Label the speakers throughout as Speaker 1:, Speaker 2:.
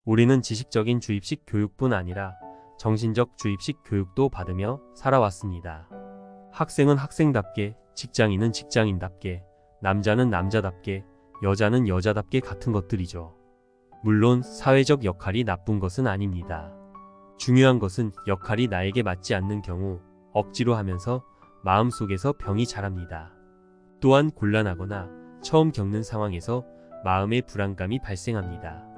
Speaker 1: 우리는 지식적인 주입식 교육뿐 아니라 정신적 주입식 교육도 받으며 살아왔습니다. 학생은 학생답게, 직장인은 직장인답게, 남자는 남자답게, 여자는 여자답게 같은 것들이죠. 물론 사회적 역할이 나쁜 것은 아닙니다. 중요한 것은 역할이 나에게 맞지 않는 경우 억지로 하면서 마음속에서 병이 자랍니다. 또한 곤란하거나 처음 겪는 상황에서 마음의 불안감이 발생합니다.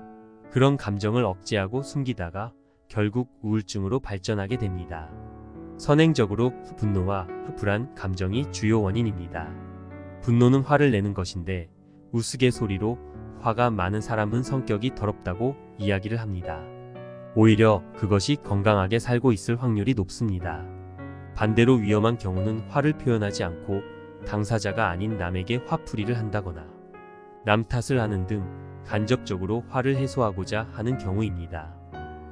Speaker 1: 그런 감정을 억제하고 숨기다가 결국 우울증으로 발전하게 됩니다. 선행적으로 분노와 불안 감정이 주요 원인입니다. 분노는 화를 내는 것인데 우스갯소리로 화가 많은 사람은 성격이 더럽다고 이야기를 합니다. 오히려 그것이 건강하게 살고 있을 확률이 높습니다. 반대로 위험한 경우는 화를 표현하지 않고 당사자가 아닌 남에게 화풀이를 한다거나 남 탓을 하는 등 간접적으로 화를 해소하고자 하는 경우입니다.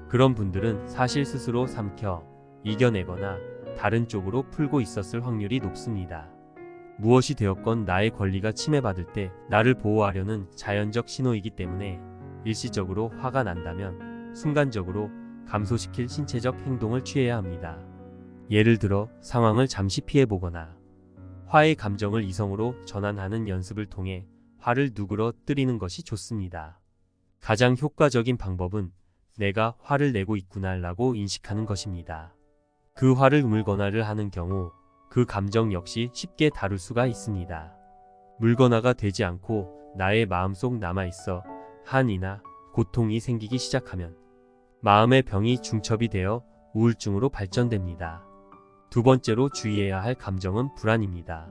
Speaker 1: 그런 분들은 사실 스스로 삼켜 이겨내거나 다른 쪽으로 풀고 있었을 확률이 높습니다. 무엇이 되었건 나의 권리가 침해받을 때 나를 보호하려는 자연적 신호이기 때문에 일시적으로 화가 난다면 순간적으로 감소시킬 신체적 행동을 취해야 합니다. 예를 들어 상황을 잠시 피해보거나 화의 감정을 이성으로 전환하는 연습을 통해 화를 누그러뜨리는 것이 좋습니다. 가장 효과적인 방법은 내가 화를 내고 있구나 라고 인식하는 것입니다. 그 화를 우물거나를 하는 경우 그 감정 역시 쉽게 다룰 수가 있습니다. 물거나가 되지 않고 나의 마음속 남아있어 한이나 고통이 생기기 시작하면 마음의 병이 중첩이 되어 우울증으로 발전됩니다. 두 번째로 주의해야 할 감정은 불안입니다.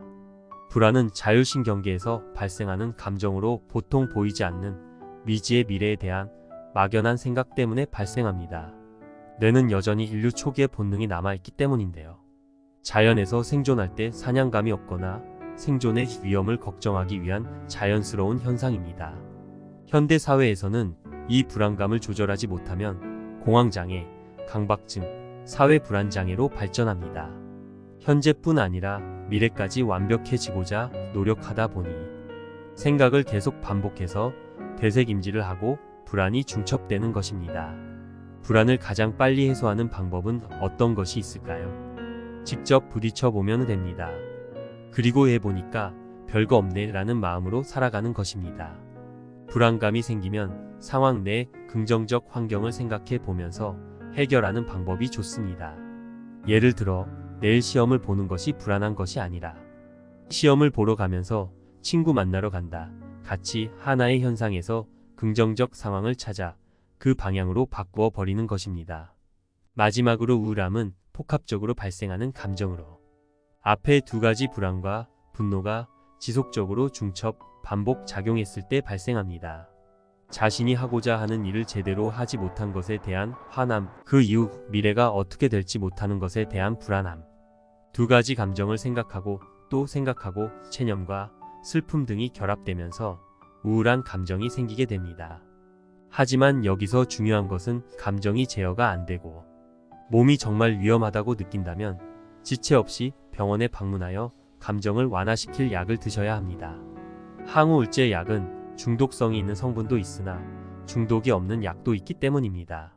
Speaker 1: 불안은 자율신경계에서 발생하는 감정으로 보통 보이지 않는 미지의 미래에 대한 막연한 생각 때문에 발생합니다. 뇌는 여전히 인류 초기의 본능이 남아있기 때문인데요. 자연에서 생존할 때 사냥감이 없거나 생존의 위험을 걱정하기 위한 자연스러운 현상입니다. 현대 사회에서는 이 불안감을 조절하지 못하면 공황장애, 강박증, 사회불안장애로 발전합니다. 현재뿐 아니라 미래까지 완벽해지고자 노력하다 보니 생각을 계속 반복해서 되새김질을 하고 불안이 중첩되는 것입니다. 불안을 가장 빨리 해소하는 방법은 어떤 것이 있을까요? 직접 부딪혀 보면 됩니다. 그리고 해보니까 별거 없네 라는 마음으로 살아가는 것입니다. 불안감이 생기면 상황 내 긍정적 환경을 생각해 보면서 해결하는 방법이 좋습니다. 예를 들어 내일 시험을 보는 것이 불안한 것이 아니라 시험을 보러 가면서 친구 만나러 간다. 같이 하나의 현상에서 긍정적 상황을 찾아 그 방향으로 바꾸어 버리는 것입니다. 마지막으로 우울함은 복합적으로 발생하는 감정으로 앞에 두 가지 불안과 분노가 지속적으로 중첩, 반복 작용했을 때 발생합니다. 자신이 하고자 하는 일을 제대로 하지 못한 것에 대한 화남, 그 이후 미래가 어떻게 될지 못하는 것에 대한 불안함. 두 가지 감정을 생각하고 또 생각하고 체념과 슬픔 등이 결합되면서 우울한 감정이 생기게 됩니다. 하지만 여기서 중요한 것은 감정이 제어가 안 되고 몸이 정말 위험하다고 느낀다면 지체 없이 병원에 방문하여 감정을 완화시킬 약을 드셔야 합니다. 항우울제 약은 중독성이 있는 성분도 있으나 중독이 없는 약도 있기 때문입니다.